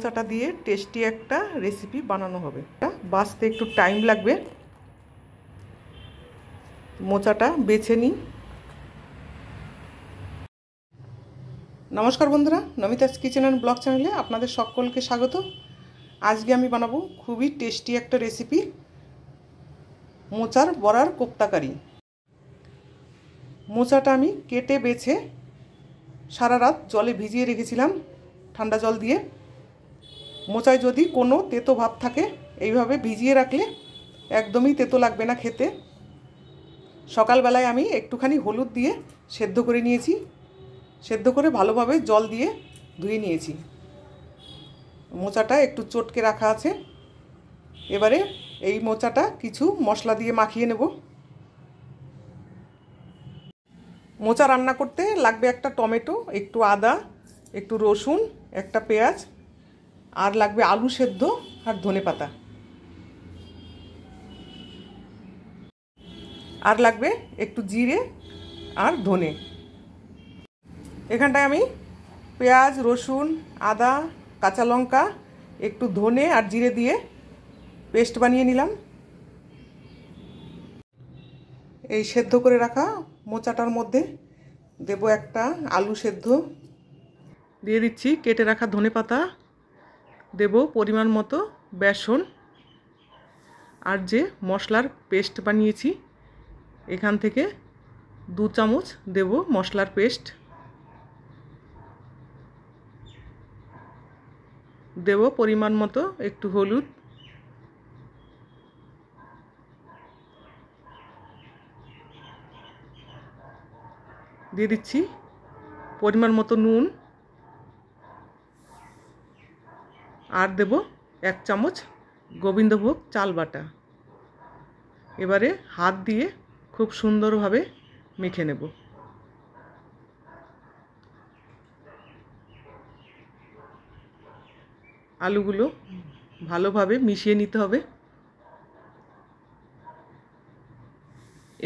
মোচাটা দিয়ে টেস্টি একটা রেসিপি বানানো হবে। বাছতে একটু টাইম লাগবে। মোচাটা বেছে নিই। নমস্কার বন্ধুরা, নমিতাস কিচেন অ্যান্ড ব্লগ চ্যানেলে আপনাদের সকলকে স্বাগত। আজকে আমি বানাবো খুবই টেস্টি একটা রেসিপি, মোচার বড়ার কোপ্তাকারি। মোচাটা আমি কেটে বেছে সারা রাত জলে ভিজিয়ে রেখেছিলাম, ঠান্ডা জল দিয়ে। মোচায় যদি কোনো তেতো ভাব থাকে, এইভাবে ভিজিয়ে রাখলে একদমই তেতো লাগবে না খেতে। সকালবেলায় আমি একটুখানি হলুদ দিয়ে সেদ্ধ করে নিয়েছি। সেদ্ধ করে ভালোভাবে জল দিয়ে ধুয়ে নিয়েছি। মোচাটা একটু চটকে রাখা আছে। এবারে এই মোচাটা কিছু মশলা দিয়ে মাখিয়ে নেব। মোচা রান্না করতে লাগবে একটা টমেটো, একটু আদা, একটু রসুন, একটা পেঁয়াজ, আর লাগবে আলু সেদ্ধ আর ধনেপাতা, আর লাগবে একটু জিরে আর ধনে। এখানটায় আমি পেঁয়াজ, রসুন, আদা, কাঁচা লঙ্কা, একটু ধনে আর জিরে দিয়ে পেস্ট বানিয়ে নিলাম। এই সেদ্ধ করে রাখা মোচাটার মধ্যে দেব একটা আলু সেদ্ধ, দিয়ে দিচ্ছি কেটে রাখা ধনেপাতা, দেব পরিমাণ মতো বেসন, আর যে মশলার পেস্ট বানিয়েছি এখান থেকে 2 চামচ দেব মশলার পেস্ট, দেব পরিমাণ মতো একটু হলুদ, দিয়ে দিচ্ছি পরিমাণ মতো নুন, আর দেব 1 চামচ গোবিন্দভোগ চাল বাটা। এবারে হাত দিয়ে খুব সুন্দরভাবে মেখে নেব। আলুগুলো ভালোভাবে মিশিয়ে নিতে হবে।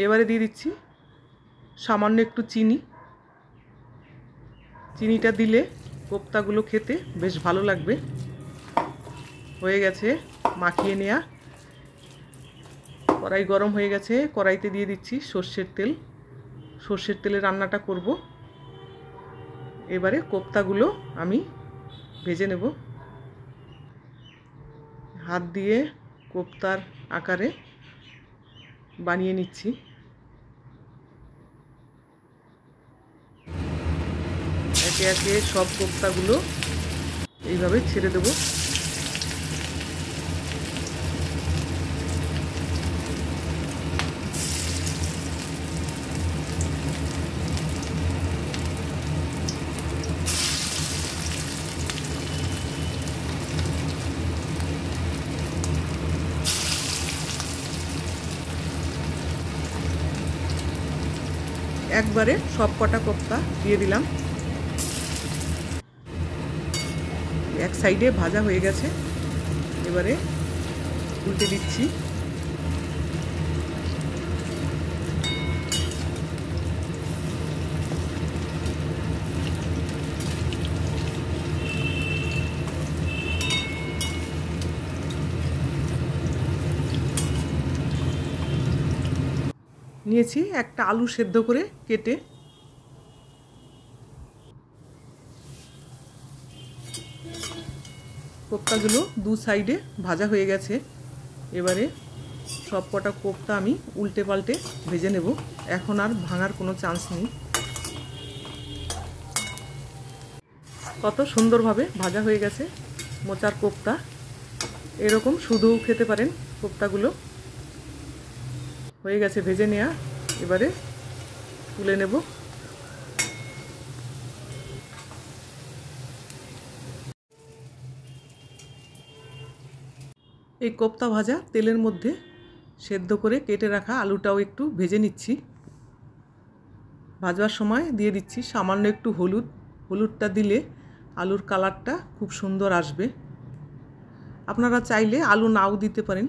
এবারে দিয়ে দিচ্ছি সামান্য একটু চিনি। চিনিটা দিলে কোপ্তাগুলো খেতে বেশ ভালো লাগবে। হয়ে গেছে মাখিয়ে নেওয়া। কড়াই গরম হয়ে গেছে, কড়াইতে দিয়ে দিচ্ছি সর্ষের তেল। সর্ষের তেলে রান্নাটা করব। এবারে কোপ্তাগুলো আমি ভেজে নেব। হাত দিয়ে কোপ্তার আকারে বানিয়ে নিচ্ছি। একে একে সব কোপ্তাগুলো এইভাবে ছেড়ে দেব। একবারে সব কটা কোপ্তা দিয়ে দিলাম। এক সাইডে ভাজা হয়ে গেছে, এবারে উল্টে দিচ্ছি। নিয়েছি একটা আলু সেদ্ধ করে কেটে। কোপ্তাগুলো 2 সাইডে ভাজা হয়ে গেছে। এবারে সব কটা কোপ্তা আমি উল্টে পাল্টে ভেজে নেব। এখন আর ভাঙার কোনো চান্স নেই। কত সুন্দরভাবে ভাজা হয়ে গেছে মোচার কোপ্তা। এরকম শুধু খেতে পারেন কোপ্তাগুলো। হয়ে গেছে ভেজে নেওয়া। এবারে তুলে নেব। এই কোপ্তা ভাজা তেলের মধ্যে সেদ্ধ করে কেটে রাখা আলুটাও একটু ভেজে নিচ্ছি। ভাজবার সময় দিয়ে দিচ্ছি সামান্য একটু হলুদ। হলুদটা দিলে আলুর কালারটা খুব সুন্দর আসবে। আপনারা চাইলে আলু নাও দিতে পারেন।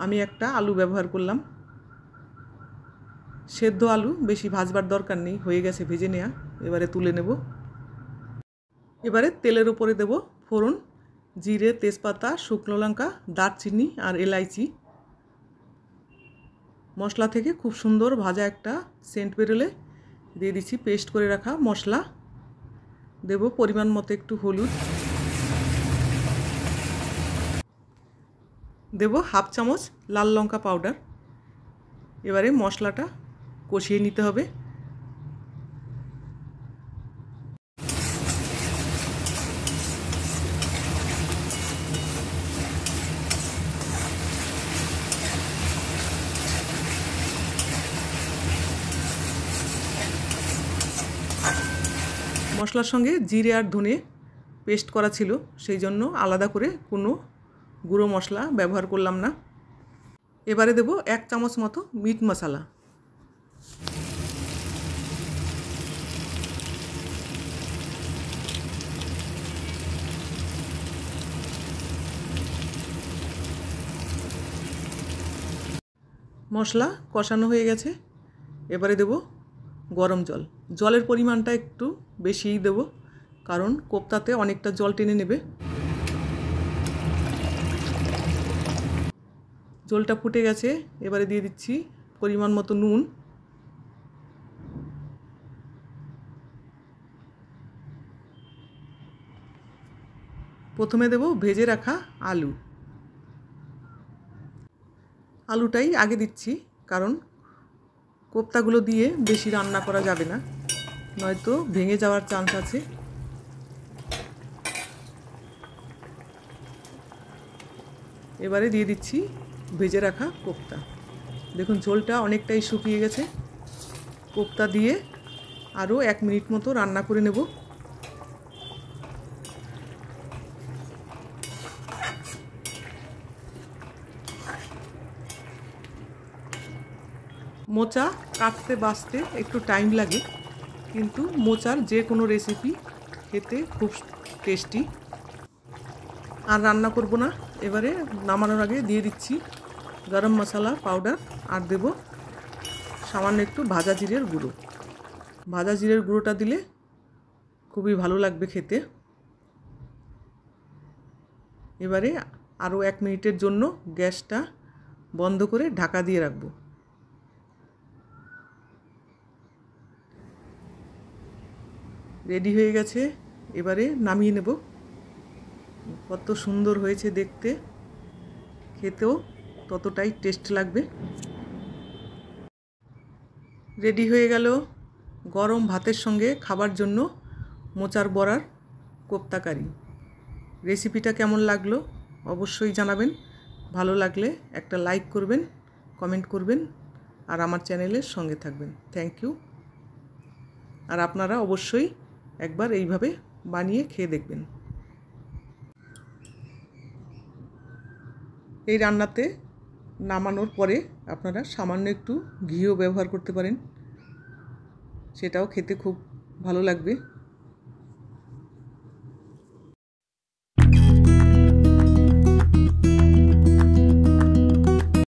আমি একটা আলু ব্যবহার করলাম। সেদ্ধ আলু বেশি ভাজবার দরকার নেই, হয়ে গেছে ভেজে নেওয়া। এবারে তুলে নেব। এবারে তেলের উপরে দেব ফোড়ন, জিরে, তেজপাতা, শুকনো লঙ্কা, দারচিনি আর এলাইচি। মশলা থেকে খুব সুন্দর ভাজা একটা সেন্ট বেরোলে দিয়ে দিচ্ছি পেস্ট করে রাখা মশলা। দেব পরিমাণ মতো একটু হলুদ, দেব হাফ চামচ লাল লঙ্কা পাউডার। এবারে মশলাটা কষিয়ে নিতে হবে। মশলার সঙ্গে জিরে আর ধনে পেস্ট করা ছিল, সেই জন্য আলাদা করে কোনো গুঁড়ো মশলা ব্যবহার করলাম না। এবারে দেব 1 চামচ মতো মিট মশলা। মশলা কষানো হয়ে গেছে। এবারে দেব গরম জল। জলের পরিমাণটা একটু বেশিই দেব, কারণ কোপ্তাতে অনেকটা জল টেনে নেবে। জলটা ফুটে গেছে। এবারে দিয়ে দিচ্ছি পরিমাণ মতো নুন, প্রথমে দেব ভেজে রাখা আলু। আলুটাই আগে দিচ্ছি, কারণ কোপ্তাগুলো দিয়ে বেশি রান্না করা যাবে না, নয়তো ভেঙে যাওয়ার চান্স আছে। এবারে দিয়ে দিচ্ছি ভেজে রাখা কোপ্তা। দেখুন ঝোলটা অনেকটাই শুকিয়ে গেছে। কোপ্তা দিয়ে আরও 1 মিনিট মতো রান্না করে নেব। মোচা কাটতে বাছতে একটু টাইম লাগে, কিন্তু মোচার যে কোনো রেসিপি খেতে খুব টেস্টি। আর রান্না করব না। এবারে নামানোর আগে দিয়ে দিচ্ছি গরম মশলা পাউডার, আর দেব সামান্য একটু ভাজা জিরের গুঁড়ো। ভাজা জিরের গুঁড়োটা দিলে খুবই ভালো লাগবে খেতে। এবারে আরও 1 মিনিটের জন্য গ্যাসটা বন্ধ করে ঢাকা দিয়ে রাখব। রেডি হয়ে গেছে। এবারে নামিয়ে নেব। কত সুন্দর হয়েছে দেখতে, খেতেও ততটাই টেস্ট লাগবে। রেডি হয়ে গেল গরম ভাতের সঙ্গে খাবার জন্য মোচার বড়ার কোপ্তা কারি। রেসিপিটা কেমন লাগলো অবশ্যই জানাবেন। ভালো লাগলে একটা লাইক করবেন, কমেন্ট করবেন, আর আমার চ্যানেলের সঙ্গে থাকবেন। Thank you. আর আপনারা অবশ্যই একবার এইভাবে বানিয়ে খেয়ে দেখবেন। এই রান্নাতে নামানোর পরে আপনারা সামান্য একটু ঘিও ব্যবহার করতে পারেন, সেটাও খেতে খুব ভালো লাগবে।